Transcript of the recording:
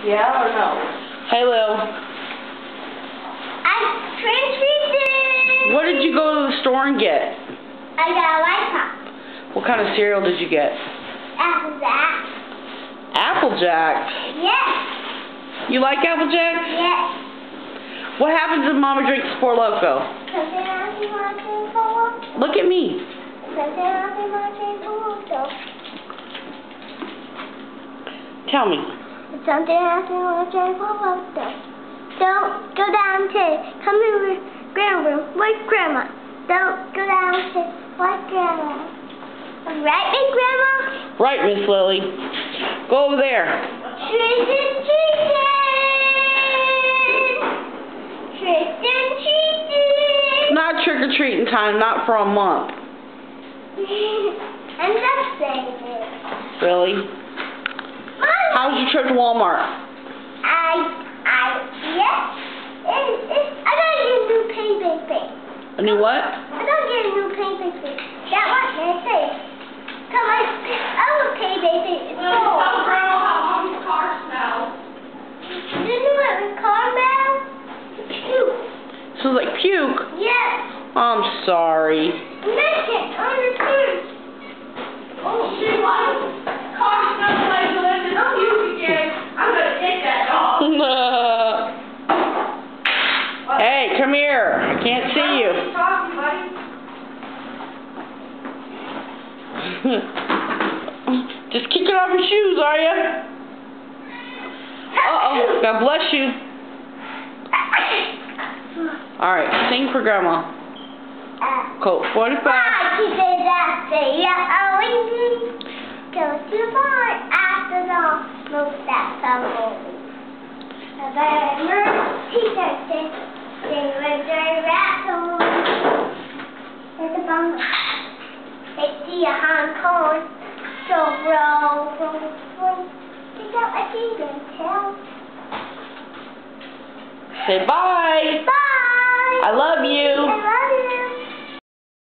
Yeah or no? Hey, Lil. I'm trick-or-treating. What did you go to the store and get? I got a lollipop. What kind of cereal did you get? Applejack. Applejack? Yes. You like Applejack? Yes. What happens if Mama drinks Four Loko? Look at me. Tell me. Something else you want to drink for. Don't go down to come in with grandma. With grandma. Don't go down to with grandma. Right, Big Grandma? Right, Miss Lily. Go over there. It's not trick-or-treating time, not for a month. I'm just saying it. Really? How was your trip to Walmart? Yes. I gotta get a new paint thing. A new what? I gotta get a new paint thing. That one, they say. Cause my other paint thing is full. Tell Grandma how Mommy's car smells. Do you know what the car smells? Puke. Smells like puke? Yes. I'm sorry. Make it on the food. Oh, see what? Car smells like delicious puke again. I'm gonna take that dog. Hey, come here. I can't see you. Talking, buddy. Just kicking off your shoes, are you? Uh-oh. God bless you. All right, sing for Grandma. Colt 45. Go to the barn after dawn. Look that tumble. The farmer, he said, they were dirty rats on. There's a bummer. They see a Hong Kong. So roll. They got a demon tail. Say bye. Bye. I love you. I love